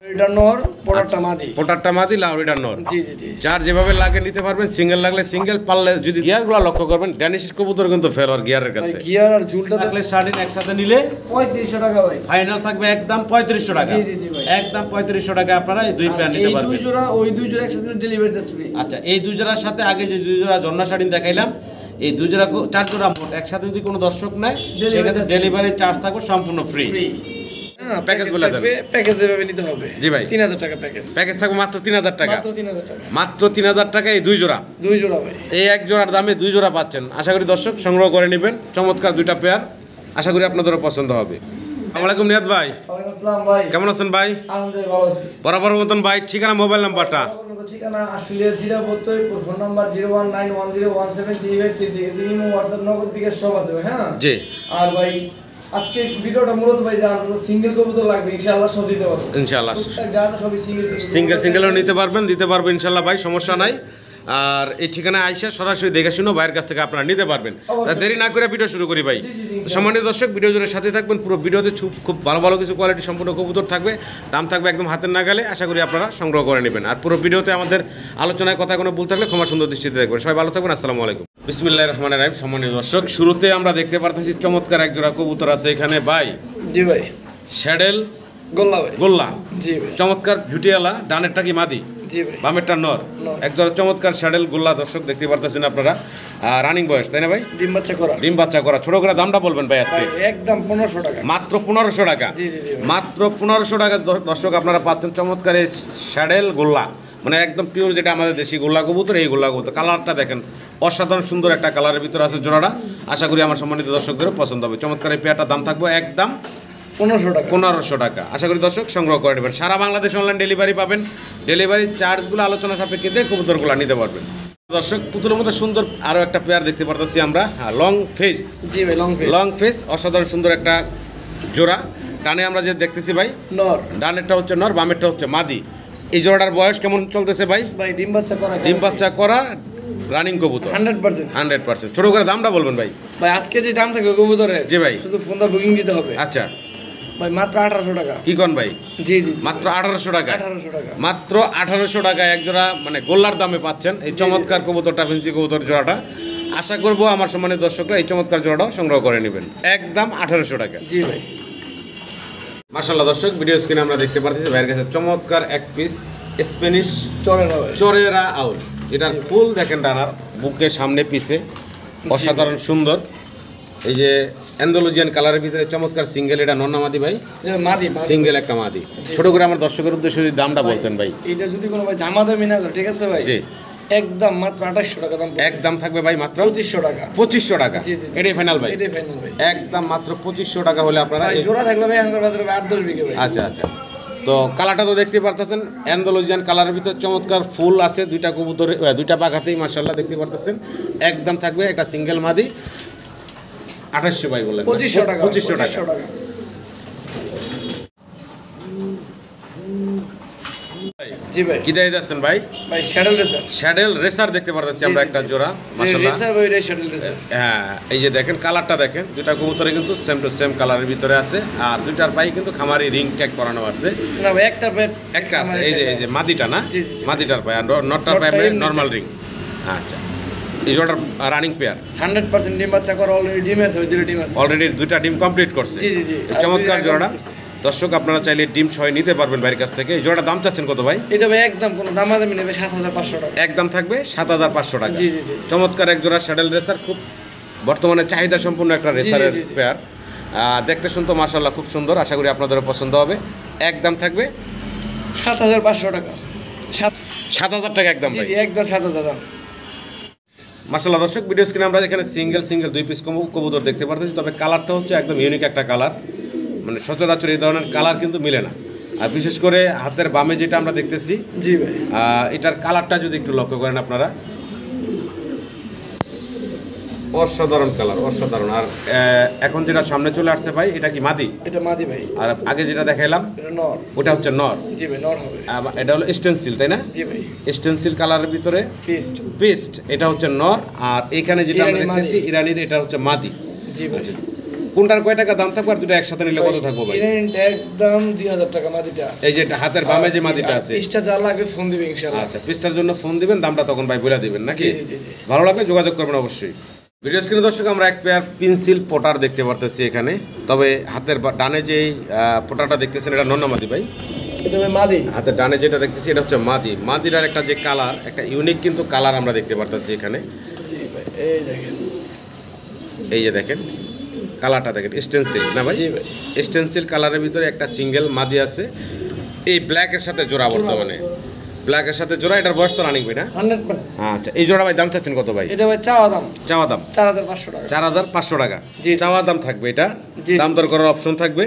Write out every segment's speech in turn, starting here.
এটা নর, পোটারটা মাদি। পোটারটা মাদি, লাউরিটা নর। জি জি জি। যার যেভাবে লাগে নিতে পারবেন, সিঙ্গেল লাগলে সিঙ্গেল, পারলে যদি গিয়ারগুলো লক্ষ্য করবেন, ড্যানিশ কবুতর কিন্তু ফেলোয়ার গিয়ারের কাছে। গিয়ার আর ঝুলটা থাকলে শার্টিন একসাথে নিলে 3500 টাকা ভাই। ফাইনাল থাকবে একদম 3500 টাকা। জি জি জি ভাই। একদম 3500 টাকা আপনারা এই দুই পেয়ার নিতে পারবেন। এই দুই জোড়া ওই দুই জোড়া একসাথে ডেলিভারি চার্জ ফ্রি। আচ্ছা, এই দুই জোড়ার সাথে আগে যে দুই জোড়া জন্না শার্টিন দেখাইলাম, এই দুই জোড়া 4 জোড়া মোট একসাথে যদি কোনো দর্শক নেয়, সেক্ষেত্রে ডেলিভারি চার্জ থাকবে সম্পূর্ণ ফ্রি। হ্যাঁ, প্যাকেজ বলে দেন। প্যাকেজ এভাবে নিতে হবে। জি ভাই। 3000 টাকা প্যাকেজ। প্যাকেজ থাকবে মাত্র 3000 টাকা। মাত্র 3000 টাকা। মাত্র 3000 টাকা এই দুই জোড়া। দুই জোড়া ভাই। এই এক জোড়ার দামে দুই জোড়া পাচ্ছেন। আশা করি দর্শক সংগ্রহ করে নেবেন। চমৎকার দুইটা পেয়ার, আশা করি আপনাদেরও পছন্দ হবে। আসসালামু আলাইকুম নিয়াত ভাই। ওয়ালাইকুম আসসালাম ভাই। কেমন আছেন ভাই? আলহামদুলিল্লাহ ভালো আছি। বরাবর মতন ভাই, ঠিকানা মোবাইল নাম্বারটা। ঠিকানা অস্ট্রেলিয়া জিরাবতই, phone number 01910173533। Imo, WhatsApp, Nagad, bKash সব আছে ভাই। হ্যাঁ জি। আর ভাই আজকে ভিডিওটা মূলত ভাই যার সিঙ্গেল কবুতর লাগবে ইনশাআল্লাহ সব দিতে পারবো। ইনশাআল্লাহ যা সবই সিঙ্গেল সিঙ্গেলও নিতে পারবো ইনশাআল্লাহ ভাই, সমস্যা নাই। আর এই ঠিকানায় আইসা সরাসরি দেখে শুনো ভাইয়ের কাছ থেকে আপনারা নিতে পারবেন। দেরি না করে ভিডিও শুরু করি ভাই। সম্মানিত দর্শক, ভিডিও জুড়ে সাথে থাকবেন। পুরো ভিডিওতে খুব ভালো ভালো কিছু কোয়ালিটি সম্পূর্ণ কবুতর থাকবে, দাম থাকবে একদম হাতের নাগালে। আশা করি আপনারা সংগ্রহ করে নেবেন। আর পুরো ভিডিওতে আমাদের আলোচনায় কথা কোনো ভুল থাকলে ক্ষমা সুন্দর দৃষ্টিতে দেখবেন। সবাই ভালো থাকবেন। আসসালামু আলাইকুম। বিসমিল্লাহির রহমানির রহিম। সম্মানিত দর্শক, শুরুতে আমরা দেখতে পারতেছি চমৎকার এক জোড়া কবুতর আছে এখানে ভাই। জি ভাই। শ্যাডেল গোল্লা ভাই। গোল্লা। জি ভাই। চমৎকার ঝুটিয়ালা, ডানেরটা কি মাদি? জি ভাই। বামেরটা নর। একজোড়া চমৎকার শ্যাডেল গোল্লা দর্শক দেখতে পারতেছেন আপনারা। রানিং বয়স, তাই না ভাই? ডিম বাচ্চা করা। ডিম বাচ্চা করা। ছোট করে দামটা বলবেন ভাই আজকে। একদম 1500 টাকা। মাত্র 1500 টাকা। জি জি জি। মাত্র 1500 টাকা দর্শক আপনারা পাচ্ছেন চমৎকার এই শ্যাডেল গোল্লা, মানে একদম পিওর যেটা আমাদের দেশি গোল্লা কবুতর। এই গোল্লা কবুতর কালারটা দেখেন, অসাধারণ সুন্দর একটা কালারের ভিতরে আছে জোড়াটা। আশা করি আমার সম্মানিত দর্শকদেরও পছন্দ হবে। চমৎকার এই পেয়ারটার দাম থাকবে একদম 1500 টাকা। 1500 টাকা। আশা করি দর্শক সংগ্রহ করে নেবেন। সারা বাংলাদেশ অনলাইন ডেলিভারি পাবেন। ডেলিভারি চার্জগুলো আলোচনা সাপেক্ষে দিয়ে কবুতরগুলো নিতে পারবেন। দর্শক, পুতুলের মতো সুন্দর আরও একটা পেয়ার দেখতে পারতেছি আমরা। হ্যাঁ, লং ফেস। জি ভাই, লং ফেস। লং ফেস, অসাধারণ সুন্দর একটা জোড়া। ডানে আমরা যে দেখতেছি ভাই, নর। ডানেরটা হচ্ছে নর, বামেরটা হচ্ছে মাদি। এই জোড়াটার বয়স কেমন চলতেছে ভাই? ভাই ডিম বাচ্চা করা। ডিম বাচ্চা করা রানিং কবুতর 100%। 100%। ছোট করে দামটা বলবেন ভাই। ভাই আজকে যে দাম থাকবে কবুতরের, জি ভাই, শুধু ফোনটা বুকিং দিতে হবে। আচ্ছা ভাই মাত্র 1800 টাকা। কি কোন ভাই? জি জি। মাত্র 1800 টাকা। 1800 টাকা। মাত্র 1800 টাকা এক জোড়া, মানে গোল্লার দামে পাচ্ছেন এই চমৎকার কবুতরটা, ফেন্সি কবুতর জোড়াটা। আশা করবো আমার সম্মানিত দর্শকরা এই চমৎকার জোড়াটাও সংগ্রহ করে নেবেন একদম 1800 টাকা। জি ভাই। মাশাআল্লাহ দর্শক, ভিডিও স্ক্রিনে আমরা দেখতে পাচ্ছি ভাইয়ের কাছে চমৎকার এক পিস স্প্যানিশ চরেরা আউল। এটার ফুল দেখেন ডানার, বুকে সামনে পিছে অসাধারণ সুন্দর। এই যে অ্যান্ডালুজিয়ান কালারের ভিতরে চমৎকার সিঙ্গেল, এটা নর না মাদি ভাই? মাদি। সিঙ্গেল একটা মাদি। ছোট করে আমার দর্শকের উদ্দেশ্যে যদি দামটা বলতেন ভাই। এটা যদি কোনো ভাই দামাদামি না করে, ঠিক আছে ভাই? জি। একদম মাত্র 2800 টাকা দাম। একদম থাকবে ভাই মাত্র 2500 টাকা। 2500 টাকা। এটাই ফাইনাল ভাই? এটাই ফাইনাল ভাই। একদম মাত্র 2500 টাকা হলে আপনারা ভাই জোড়া থাকলে ভাই আঙ্গুর বাজারে 8-10 বিঘে ভাই। আচ্ছা আচ্ছা। তো কালারটা তো দেখতে পারতেছেন, অ্যান্ডালুজিয়ান কালারের ভিতরে চমৎকার ফুল আছে দুইটা কবুতরে, দুইটা পাখাতেই মাশাআল্লাহ দেখতে পারতেছেন। একদম থাকবে একটা সিঙ্গেল মাদি 2800 ভাই বললেন? 2500 টাকা। 2500 টাকা। জি ভাই। কি দেয় যাচ্ছেন ভাই? ভাই শ্যাডেল রেসার। শ্যাডেল রেসার দেখতে পারতেছি আমরা একটা জোড়া মাশাআল্লাহ। রেসার ভাই, রে শ্যাডেল রেসার। হ্যাঁ, এই যে দেখেন কালারটা দেখেন, দুইটা কবুতরে কিন্তু সেম টু সেম কালারের ভিতরে আছে। আর দুইটার পায়ে কিন্তু খামারি রিং ট্যাগ করানো আছে। না ভাই একটা পায়ে একটা আছে, এই যে মাদিটা না? মাদিটার পায়ে, আর নটটার পায়ে নরমাল রিং। আচ্ছা, এই জোড়াটার রানিং পেয়ার 100% ডিম বাচ্চা করা, অলরেডি ডিম আছে, ওই দুটো ডিম আছে। অলরেডি দুইটা ডিম কমপ্লিট করছে। জি জি জি। চমৎকার জোড়াটা দর্শক, আপনারা চাইলে ডিম সহ নিতে পারবেন ভাইয়ের কাছ থেকে। এই জোড়াটার দাম চাচ্ছেন কত ভাই? এটা ভাই একদম কোনো দামাদামি নেবে 7500 টাকা। একদম থাকবে 7500 টাকা। জি জি জি। চমৎকার এক জোড়া শ্যাডেল রেসার, খুব বর্তমানে চাহিদা সম্পূর্ণ একটা রেসারের পেয়ার। দেখতে শুনতে মাশাআল্লাহ খুব সুন্দর। আশা করি আপনাদেরও পছন্দ হবে। একদম থাকবে 7500 টাকা। 7000 টাকা একদম ভাই। জি একদম 7000। মাশাআল্লাহ দর্শক, ভিডিও স্ক্রিনে আমরা এখানে সিঙ্গেল দুই পিস কবুতর দেখতে পারতেছি। তবে কালারটা হচ্ছে একদম ইউনিক একটা কালার, মানে সচরাচর এই ধরনের কালার কিন্তু মিলে না। আর বিশেষ করে হাতের বামে যেটা আমরা দেখতেছি, জি ভাই, এটার কালারটা যদি একটু লক্ষ্য করেন আপনারা, অসাধারণ কালার, অসাধারণ। আর এখন যেটা সামনে চলে আসছে ভাই, এটা কি মাদি? এটা মাদি ভাই। আর আগে যেটা দেখাইলাম এটা নর। ওটা হচ্ছে নর। জি ভাই, নর হবে। এটা হলো স্টেনসিল, তাই না? জি ভাই। স্টেনসিল কালারের ভিতরে পেস্ট, এটা হচ্ছে নর। আর এখানে যেটা আমরা দেখতেছি ইরানির, এটা হচ্ছে মাদি। জি ভাই। কোনটার কয় টাকা দাম থাকবে আর দুটো একসাথে নিলে কত থাকবে ভাই? একদম 2000 টাকা মাদিটা। এই যে হাতের বামে যে মাদিটা আছে, পিসটা যা লাগবে ফোন দিবেন ইনশাআল্লাহ। আচ্ছা, পিসটার জন্য ফোন দিবেন, দামটা তখন ভাই বলে দিবেন নাকি? জি জি জি। ভালো লাগলে যোগাযোগ করবেন অবশ্যই। ভিডিও স্ক্রিনে দর্শক আমরা এক পেয়ার পেন্সিল পটার দেখতে পারতেছি এখানে, তবে হাতের ডানে যেই পটারটা দেখতেছেন এটা নর না মাদি ভাই? এটা ভাই মাদি। হাতের ডানে যেটা দেখতেছি এটা হচ্ছে মাদি। মাদিটার একটা যে কালার, একটা ইউনিক কিন্তু কালার আমরা দেখতে পারতেছি এখানে। জি ভাই, এই দেখেন, এই যে দেখেন কালারটা দেখেন, স্টেনসিল না ভাই? জি ভাই। স্টেনসিল কালারের ভিতরে একটা সিঙ্গেল মাদি আছে, এই ব্ল্যাকের সাথে জোড়া বর্তমানে, ব্ল্যাকের সাথে জোড়া। এটার বয়স তো রানিং ভাই না? 100%। আচ্ছা, এই জোড়া ভাই দাম চাচ্ছেন কত ভাই? এটা ভাই চাওয়া দাম চাওয়া দাম 4500 টাকা। 4500 টাকা জি। চাওয়া দাম থাকবে, এটা জি। দাম দর করার অপশন থাকবে।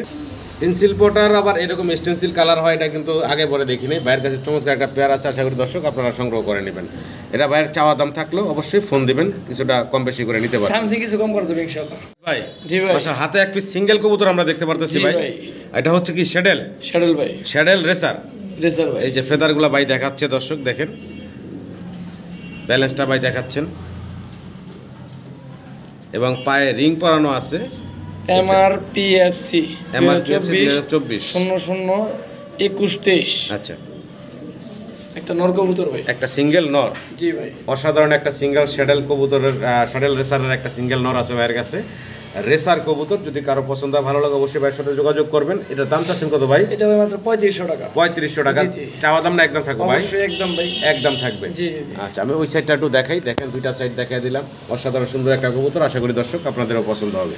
পেন্সিল পটার আবার এরকম স্টেনসিল কালার হয়, এটা কিন্তু আগে পরে দেখিনি। ভাইয়ের কাছে চমৎকার একটা পেয়ার আছে, আশা করি দর্শক আপনারা সংগ্রহ করে নেবেন। এটা ভাইয়ের চাওয়া দাম থাকলেও অবশ্যই ফোন দিবেন, কিছুটা কম বেশি করে নিতে পারবেন সামথিং কিছু কম করে দেবে ইনশাআল্লাহ ভাই। জি ভাই। আচ্ছা, হাতে এক পিস সিঙ্গেল কবুতর আমরা দেখতে পারতেছি জি ভাই। ভাই। এটা হচ্ছে কি শ্যাডেল? শ্যাডেল ভাই, শ্যাডেল রেসার। রেসার ভাই। এই যে ফেদারগুলো ভাই দেখাচ্ছে দর্শক, দেখেন ব্যালেন্সটা ভাই দেখাচ্ছেন, এবং পায়ে রিং পরানো আছে। এমআরপিএফসি MRPFC 2024 002123। আচ্ছা, একটা নর কবুতর ভাই। একটা সিঙ্গেল নর, জি ভাই। অসাধারণ একটা সিঙ্গেল শ্যাডেল কবুতরের, শ্যাডেল রেসারের একটা সিঙ্গেল নর আছে ভাইয়ের কাছে। রেসার কবুতর যদি কারো পছন্দ হয়, ভালো লাগে, অবশ্যই ভাইয়ের সাথে যোগাযোগ করবেন। এটার দাম চাচ্ছেন কত ভাই? এটা ভাই মাত্র 3500 টাকা। 3500 টাকা জি, জি। চাওয়া দাম না একদম থাকবে ভাই? অবশ্যই একদম ভাই, একদম থাকবে। জি জি জি। আচ্ছা, আমি ওই সাইডটা একটু দেখাই, দেখেন দুইটা সাইড দেখাই দিলাম। অসাধারণ সুন্দর একটা কবুতর, আশা করি দর্শক আপনাদেরও পছন্দ হবে।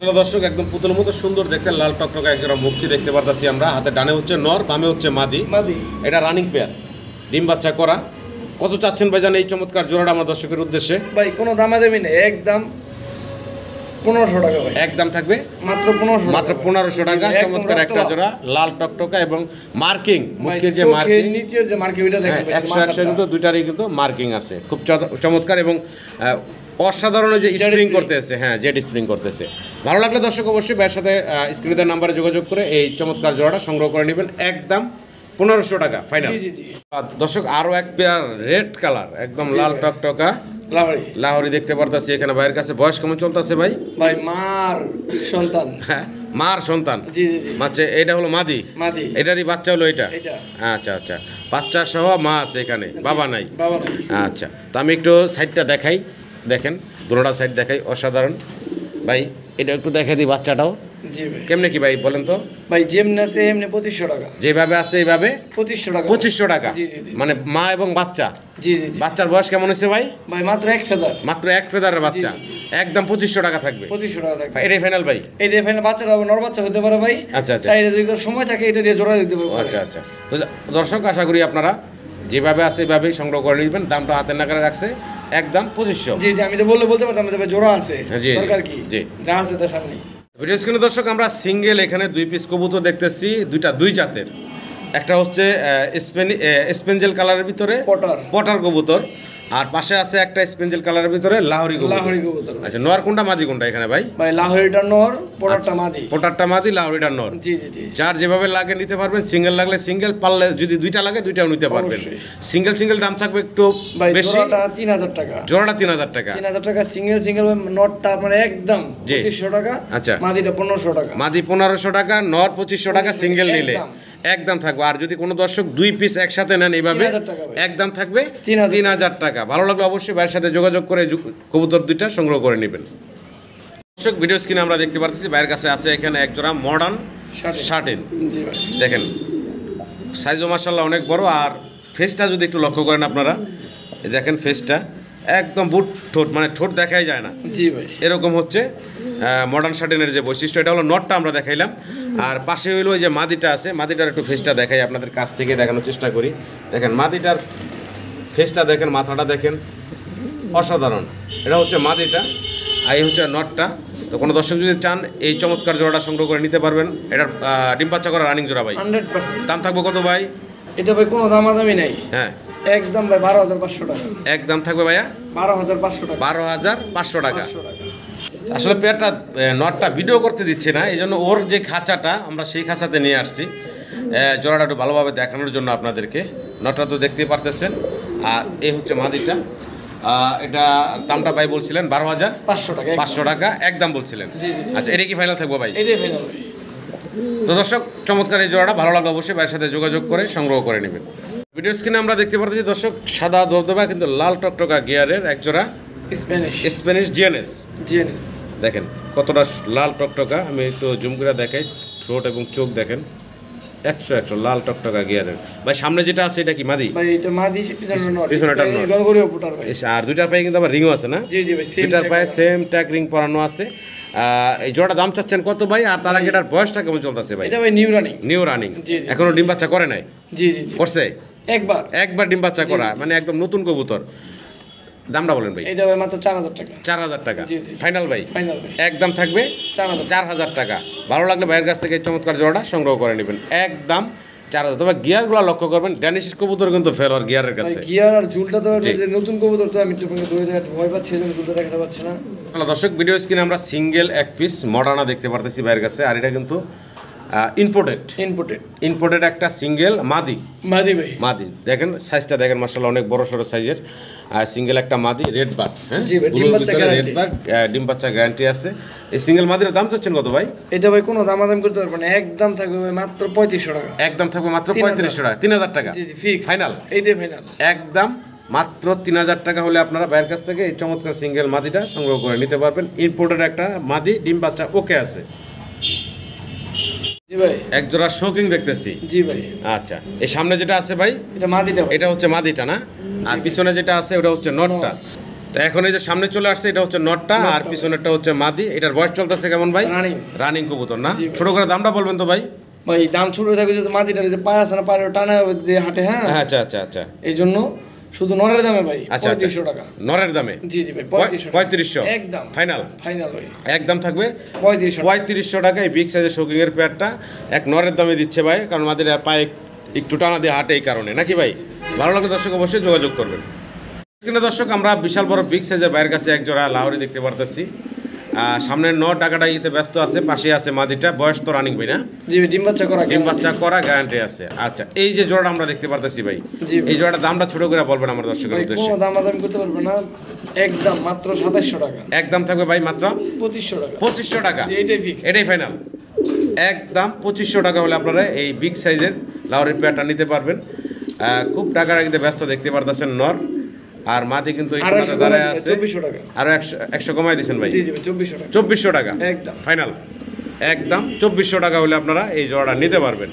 চলো দর্শক, একদম পুতুলের মতো সুন্দর দেখতে, লাল টকটকা একটা মুখী দেখতে পারতাছি আমরা। হাতে ডানে হচ্ছে নর, বামে হচ্ছে মাদি। মাদি। এটা রানিং পেয়ার, ডিম বাচ্চা করা। কত চাচ্ছেন ভাইজান এই চমৎকার জোড়াটা আমার দর্শকের উদ্দেশ্যে? ভাই কোনো দামাদামি নেই, একদম 1500 টাকা ভাই। একদম থাকবে মাত্র 1500 মাত্র 1500 টাকা। একদম চমৎকার একটা রক্তলাল। জোড়া, লাল টকটকা এবং মার্কিং, ভাই, মুখের যে চোখের মার্কিং, নিচের যে মার্কিং ওইটা দেখেন ভাই, 100 কিন্তু দুইটারই কিন্তু মার্কিং আছে। খুব চমৎকার এবং অসাধারণ যে স্প্রিং করতেছে, হ্যাঁ জেড স্প্রিং করতেছে। ভালো লাগলে দর্শক অবশ্যই ভাইয়ের সাথে স্ক্রিনে দেওয়া নাম্বারে যোগাযোগ করে এই চমৎকার জোড়াটা সংগ্রহ করে নেবেন, একদম 1500 টাকা ফাইনাল। জি জি জি। দর্শক আরও এক পেয়ার রেড কালার, একদম লাল টকটকা লাহোরি। লাহোরি দেখতে পারতাছি এখানে ভাইয়ের কাছে। বয়স কেমন চলতেছে ভাই? ভাই মার সন্তান। হ্যাঁ, মার সন্তান। জি জি জি। মাছে এটা হলো মাদি, মাদি। এটারই বাচ্চা হলো এটা। এটা। আচ্ছা আচ্ছা, বাচ্চা সহ মা আছে এখানে, বাবা নাই। বাবা নাই। আচ্ছা, তো আমি একটু সাইডটা দেখাই, দেখেন দুটোটা সাইড দেখাই, অসাধারণ ভাই। এটা একটু দেখে দিই বাচ্চাটাও জি ভাই। কেমনে কি ভাই বলেন তো? ভাই যেমনি আছে এমনি 2500 টাকা। যেভাবে আছে এইভাবে 2500 টাকা। 2500 টাকা, জি জি জি। মানে মা এবং বাচ্চা। জি জি জি। বাচ্চার বয়স কেমন হয়েছে ভাই? ভাই মাত্র এক ফেদার। মাত্র এক ফেদারের বাচ্চা, একদম 2500 টাকা থাকবে। 2500 টাকা থাকবে। এটাই ফাইনাল ভাই? এই যে এখানে বাচ্চারা নর বাচ্চা হতে পারে ভাই। আচ্ছা আচ্ছা চাইলে যদি সময় থাকে এটা দিয়ে জোড়া দিতে পারবো। আচ্ছা আচ্ছা। তো দর্শক আশা করি আপনারা যেভাবে আছে এইভাবেই সংগ্রহ করে নেবেন। দামটা হাতের নাগারে রাখছে, একদম 2500। জি জি, আমি তো বলতে পারতাম তবে জোড়া আছে, জি, দরকার কি? জি। যা আছে তার সামনে। ভিডিও স্ক্রিনে দর্শক আমরা সিঙ্গেল এখানে 2 পিস কবুতর দেখতেছি, দুই জাতের। একটা হচ্ছে স্পেঞ্জেল কালারের ভিতরে পটার কবুতর, আর পাশে আছে একটা স্পেঞ্জেল কালারের ভিতরে লাহোরি কবুতর। লাহোরি কবুতর। আচ্ছা, নর কোনটা মাদি কোনটা এখানে ভাই? ভাই লাহোরিটা নর, পটারটা মাদি। পটারটা মাদি, লাহোরিটা নর। জি জি জি। যার যেভাবে লাগে নিতে পারবেন, সিঙ্গেল লাগলে সিঙ্গেল, পারলে যদি দুইটা লাগে দুইটাও নিতে পারবেন। সিঙ্গেল দাম থাকবে একটু ভাই বেশি, জোড়াটা 3000 টাকা। জোড়াটা 3000 টাকা। 3000 টাকা সিঙ্গেল নটটা মানে একদম 2500 টাকা। আচ্ছা, মাদিটা 1500 টাকা। মাদি 1500 টাকা, নর 2500 টাকা সিঙ্গেল নিলে একদম থাকবে। আর যদি কোনো দর্শক 2 পিস একসাথে নেন এইভাবে, 3000 টাকা ভাই। একদম থাকবে 3000 3000 টাকা। ভালো লাগলে অবশ্যই ভাইয়ের সাথে যোগাযোগ করে কবুতর দুইটা সংগ্রহ করে নেবেন। দর্শক ভিডিও স্ক্রিনে আমরা দেখতে পাচ্ছি ভাইয়ের কাছে আছে এখানে এক জোড়া মডার্ন শার্টিন। জি ভাই। দেখেন সাইজও মাশাআল্লাহ অনেক বড়, আর ফেসটা যদি একটু লক্ষ্য করেন আপনারা, এই দেখেন ফেসটা একদম বুট ঠোঁট, মানে ঠোঁট দেখাই যায় না। জি ভাই। এরকম হচ্ছে মডার্ন শার্টিনের যে বৈশিষ্ট্য। এটা হলো নটটা আমরা দেখাইলাম, আর পাশে হইলো ওই যে মাদিটা আছে, মাদিটার একটু ফেসটা দেখাই, আপনাদের কাছ থেকে দেখানোর চেষ্টা করি। দেখেন মাদিটার ফেসটা দেখেন, মাথাটা দেখেন, অসাধারণ। এটা হচ্ছে মাদিটা, আর এই হচ্ছে নটটা। তো কোনো দর্শক যদি চান এই চমৎকার জোড়াটা সংগ্রহ করে নিতে পারবেন। এটার ডিম বাচ্চা করা রানিং জোড়া ভাই। 100%। দাম থাকবে কত ভাই? এটা ভাই কোনো দামাদামি নাই, হ্যাঁ একদম ভাই 12500 টাকা। একদম থাকবে ভাইয়া 12500 টাকা। 12500 টাকা। 500 টাকা। আসলে পেয়ারটা নটটা ভিডিও করতে দিচ্ছে না, এই জন্য ওর যে খাঁচাটা আমরা সেই খাঁচাতে নিয়ে আসছি, জোড়াটা একটু ভালোভাবে দেখানোর জন্য আপনাদেরকে। নটটা তো দেখতেই পারতেছেন, আর এই হচ্ছে মাদিটা। এটা দামটা ভাই বলছিলেন 12,500 টাকা 500 টাকা একদম বলছিলেন। জি, জি, জি। আচ্ছা এটা কি ফাইনাল থাকবো ভাই? এটাই ফাইনাল ভাই। তো দর্শক চমৎকার এই জোড়াটা ভালো লাগলে অবশ্যই ভাইয়ের সাথে যোগাযোগ করে সংগ্রহ করে নেবেন। ভিডিও স্ক্রিনে আমরা দেখতে পাচ্ছি দর্শক সাদা দবদবা কিন্তু লাল টকটকা গিয়ারের এক জোড়া স্প্যানিশ জিএনএস। দেখেন কতটা লাল টকটকা, আমি একটু জুম করে দেখাই, ঠোঁট এবং চোখ দেখেন 100 লাল টকটকা গিয়ারের। ভাই সামনে যেটা আছে এটা কি মাদি? ভাই এটা মাদি, পিছনেটা নর। গড়গড়িও পুটার ভাই। আর দুইটার পায়ে কিন্তু আবার রিংও আছে না? জি জি ভাই, দুইটার পায়ে সেম ট্যাগ রিং পরানো আছে। এই জোড়া দাম চাচ্ছেন কত ভাই? আর তার আগে এটার বয়সটা কেমন চলতেছে ভাই? এটা ভাই নিউ রানিং। জি জি। এখনো ডিম বাচ্চা করে নাই? জি জি জি। করছে একবার ডিম বাচ্চা করা, জি, জি। মানে একদম নতুন কবুতর। দামটা বলেন ভাই? এটা ভাই মাত্র 4000 টাকা। 4000 টাকা জি, জি। ফাইনাল ভাই? ফাইনাল ভাই। একদম থাকবে 4000 টাকা। ভালো লাগলে ভাইয়ের কাছ থেকে এই চমৎকার জোড়াটা সংগ্রহ করে নেবেন একদম 4000। তবে গিয়ারগুলো লক্ষ্য করবেন, ড্যানিশ কবুতর কিন্তু ফেল আর গিয়ারের কাছে। গিয়ার আর ঝুলটা তো জি। যে নতুন কবুতর, তো আমি একটু ধরে দেখে ভয় পাচ্ছি, এজন্য ঝুলটা দেখাতে পারছি না। হ্যালো দর্শক, ভিডিও স্ক্রিনে আমরা সিঙ্গেল এক পিস মডার্না দেখতে পারতেছি ভাইয়ের কাছে। আর এটা কিন্তু ইম্পোর্টেড একটা সিঙ্গেল মাদি ভাই। দেখেন সাইজটা দেখেন, মাশাআল্লাহ অনেক বড় সড়ো সাইজের। আর সিঙ্গেল একটা মাদি, রেড বার্ড। হ্যাঁ জি ভাই, ডিম বাচ্চা রেড বার্ড, ডিম বাচ্চা গ্যারান্টি আছে। এই সিঙ্গেল মাদির দাম চাচ্ছেন কত ভাই? এটা ভাই কোনো দামাদাম করতে পারবেন না, একদম থাকবে ভাই মাত্র 3500 টাকা। একদম থাকবে মাত্র 3500 টাকা। 3000 টাকা জি জি ফিক্স ফাইনাল। এইটাই ফাইনাল। একদম মাত্র 3000 টাকা হলে আপনারা ভাইয়ের কাছ থেকে এই চমৎকার সিঙ্গেল মাদিটা সংগ্রহ করে নিতে পারবেন। ইম্পোর্টেড একটা মাদি, ডিম বাচ্চা ওকে আছে। জি ভাই, এক জোড়া শোকিং দেখতেছি। জি ভাই। আচ্ছা এই সামনে যেটা আছে ভাই, এটা মাদিটা ভাই। এটা হচ্ছে মাদিটা না? আর পিছনে যেটা আছে ওটা হচ্ছে নটটা। তো এখন এই যে সামনে চলে আসছে এটা হচ্ছে নটটা, আর পিছনেরটা হচ্ছে মাদি। এটার বয়স চলতেছে কেমন ভাই? রানিং কবুতর না? ছোট করে দামটা বলবেন তো ভাই? ভাই দাম ছোট থাকবে, যদি মাদিটার যে পায়ে আছে না, পায়ে টানা যে হাটে। হ্যাঁ আচ্ছা এই জন্য শুধু নরের দামে ভাই আচ্ছা 3500 টাকা। নরের দামে? জি জি ভাই 3500 একদম ফাইনাল ভাই। একদম থাকবে 3500 টাকা। এই বিগ সাইজের শোকিং এর পেয়ারটা এক নরের দামে দিচ্ছে ভাই, কারণ আমাদের পায়ে একটু টানা দিয়ে হাটে এই কারণে, নাকি ভাই? ভালো লাগলে দর্শক অবশ্যই যোগাযোগ করবেন। কিন্তু দর্শক আমরা বিশাল বড় বিগ সাইজের ভাইয়ের কাছে এক জোড়া লাহোরি দেখতে পারতেছি। সামনের নট টাকাটা ইতে ব্যস্ত আছে, পাশে আছে মাদিটা। বয়স তো রানিং ভাই না? জি ডিম বাচ্চা করা গ্যারান্টি আছে। আচ্ছা এই যে জোড়াটা আমরা দেখতে পারতেছি ভাই, এই জোড়াটার দামটা ছোট করে বলবেন আমার দর্শকের উদ্দেশ্যে? কোনো দামাদাম করতে পারবে না, একদম মাত্র 2700 টাকা। একদম থাকবে ভাই মাত্র 2500 টাকা। টাকা। এটাই ফিক্স, এটাই ফাইনাল। একদম 2500 টাকা হলে আপনারা এই বিগ সাইজের লাহোরি পেয়ারটা নিতে পারবেন। খুব টাকার আগে ব্যস্ত দেখতে পারতেছেন নর, আর মাদি কিন্তু এই কোণাতে দাঁড়ায় আছে। 2400 টাকা। আর 100 কমাই দিয়েছেন ভাই? জি জি 2400 টাকা। 2400 টাকা একদম ফাইনাল। একদম 2400 টাকা হলে আপনারা এই জোড়াটা নিতে পারবেন।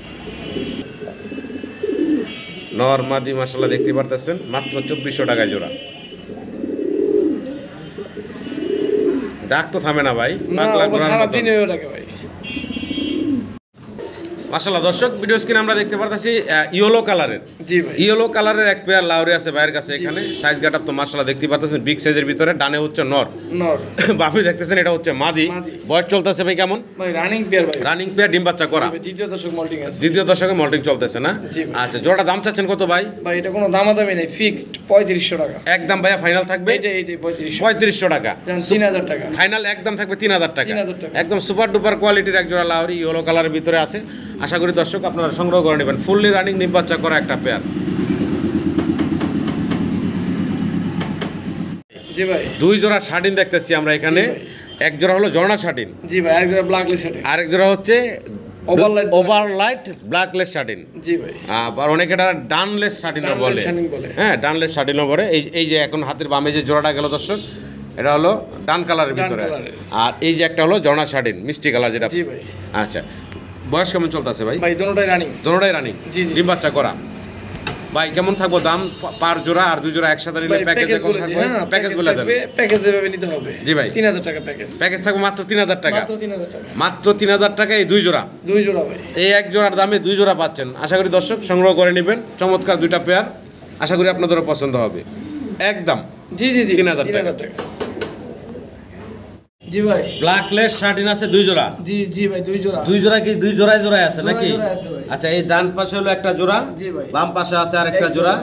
নর মাদি মাশাআল্লাহ দেখতে পারতেছেন, মাত্র 2400 টাকায় জোড়া। ডাক তো থামে না ভাই, পাগলা ঘোড়ার মতো। ভাই মাশাআল্লাহ দর্শক, ভিডিও স্ক্রিনে আমরা দেখতে পারতেছি ইয়েলো কালারের। জি ভাই, ইয়েলো কালারের এক পেয়ার লাহোরি আছে ভাইয়ের কাছে এখানে। সাইজ গেটআপ তো মাশাআল্লাহ দেখতে পারতেছেন বিগ সাইজের ভিতরে। ডানে হচ্ছে নর, বামে দেখতেছেন এটা হচ্ছে মাদি। বয়স চলতেছে ভাই কেমন? ভাই রানিং পেয়ার, ডিম বাচ্চা করা। দ্বিতীয় দশকে মল্টিং চলতেছে না? আচ্ছা জোড়া দাম চাচ্ছেন কত ভাই? ভাই এটা কোনো দামাদামি নেই, ফিক্সড 3500 টাকা। একদম ভাইয়া ফাইনাল থাকবে? এইটাই 3500 টাকা 3000 টাকা ফাইনাল। একদম থাকবে 3000 টাকা। 3000 টাকা। একদম সুপার ডুপার কোয়ালিটির এক জোড়া লাহোরি ইয়েলো কালারের ভিতরে আছে। আশা করি দর্শক আপনারা সংগ্রহ করে নেবেন। ফুললি রানিং ডিম বাচ্চা করা একটা পেয়ার। জি ভাই, দুই জোড়া শার্টিন দেখতেছি আমরা এখানে। এক জোড়া হলো ঝর্ণা শার্টিন। জি ভাই, এক জোড়া ব্ল্যাকলেস শার্টিন, আরেক জোড়া হচ্ছে ওভারলাইট ব্ল্যাকলেস শার্টিন। জি ভাই, আর অনেকে এটা ডানলেস শার্টিনও বলে। হ্যাঁ ডানলেস শার্টিনও বলে। এই যে এখন হাতের বামে যে জোড়াটা গেল দর্শক, এটা হলো ডান কালারের ভিতরে। আর এই যে একটা হলো ঝর্ণা শার্টিন মিষ্টি কালার যেটা। জি ভাই। আচ্ছা বয়স কেমন চলতেছে ভাই? ভাই দোনোটাই রানিং। জি ডিম বাচ্চা করা। ভাই কেমন থাকবো দাম পার জোড়া? আর দুই জোড়া একসাথে নিলে প্যাকেজে কত থাকবে? প্যাকেজ বলে দেন। প্যাকেজ এভাবে নিতে হবে। জি ভাই 3000 টাকা প্যাকেজ থাকবে মাত্র 3000 টাকা। মাত্র 3000 টাকা এই দুই জোড়া ভাই। এই এক জোড়ার দামে দুই জোড়া পাচ্ছেন। আশা করি দর্শক সংগ্রহ করে নেবেন। চমৎকার দুইটা পেয়ার, আশা করি আপনাদেরও পছন্দ হবে। একদম জি 3000 টাকা। জি ভাই, ব্ল্যাকলেস শার্টিন আছে দুই জোড়া। জি ভাই দুই জোড়া কি দুই জোড়ায় আছে নাকি? আছে ভাই। আচ্ছা এই ডান পাশে হলো একটা জোড়া, জি ভাই, বাম পাশে আছে আরেকটা জোড়া।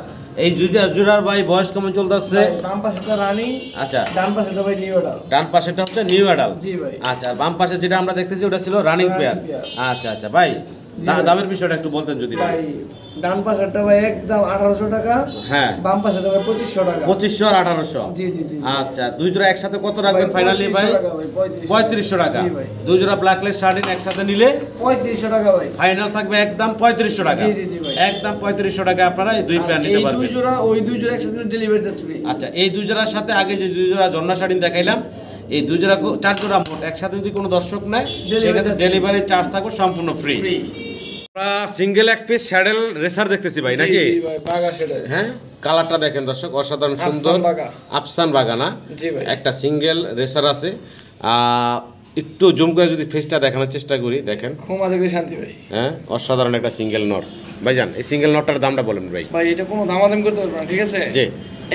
এই জোড়ার ভাই বয়স কেমন চলতেছে? বাম পাশেটা রানিং, আচ্ছা ডান পাশেটা ভাই নিউ অ্যাডাল্ট। ডান পাশেটা হচ্ছে নিউ অ্যাডাল্ট। জি ভাই। আচ্ছা বাম পাশে যেটা আমরা দেখতেছি ওটা ছিল রানিং পেয়ার। আচ্ছা ভাই দামের বিষয়টা একটু বলতেন যদি। ভাই ডান পাশেরটা ভাই একদম 1800 টাকা, হ্যাঁ বাম পাশেরটা ভাই 2500 টাকা। 2500 আর 1800। জি জি জি। আচ্ছা, দুই জোড়া একসাথে কত রাখবেন ফাইনালি ভাই? 3500 টাকা। জি ভাই। দুই জোড়া ব্ল্যাকলেস শার্টিন একসাথে নিলে 3500 টাকা ভাই। ফাইনাল থাকবে একদম 3500 টাকা। জি জি জি ভাই। একদম 3500 টাকা আপনারা এই দুই পেয়ার নিতে এই দুই পারবেন। জোড়া ওই দুই জোড়া একসাথে ডেলিভারি চার্জ ফ্রি। আচ্ছা, এই দুই জোড়ার সাথে আগে যে দুই জোড়া ঝর্ণা শাড়ি দেখাইলাম, এই দুই জোড়া 4 জোড়া মোট একসাথে যদি কোনো দর্শক নেয় সেক্ষেত্রে ডেলিভারি চার্জ থাকবে সম্পূর্ণ ফ্রি। ফ্রি। আমরা সিঙ্গেল এক পিস স্যাডেল রেসার দেখতেছি ভাই নাকি? জি ভাই, বাগা সেটা। হ্যাঁ, কালারটা দেখেন দর্শক, অসাধারণ সুন্দর। আফসান বাগা। আফসান বাগানা। জি ভাই। একটা সিঙ্গেল রেসার আছে। একটু জুম করে যদি ফেসটা দেখানোর চেষ্টা করি, দেখেন। ঘুমা দেখলে শান্তি ভাই। হ্যাঁ, অসাধারণ একটা সিঙ্গেল নট। ভাইজান, এই সিঙ্গেল নটটার দামটা বলেন ভাই। ভাই এটা কোনো দামাদাম করতে পারবে না, ঠিক আছে? জি।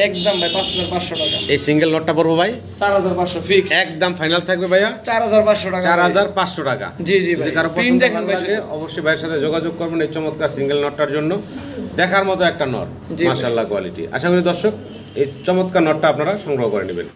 একদম ভাই 5500 টাকা। এই সিঙ্গেল নটটা পড়বো ভাই 4500 ফিক্স। একদম ফাইনাল থাকবে ভাইয়া 4500 টাকা। 4500 টাকা। জি জি ভাই। যদি কারো প্রিন্ট পছন্দ দেখেন ভাই লাগে অবশ্যই ভাইয়ের সাথে যোগাযোগ করবেন এই চমৎকার সিঙ্গেল নটটার জন্য। দেখার মতো একটা নট, জি ভাই। মাশাআল্লাহ কোয়ালিটি। আশা করি দর্শক এই চমৎকার নটটা আপনারা সংগ্রহ করে নেবেন।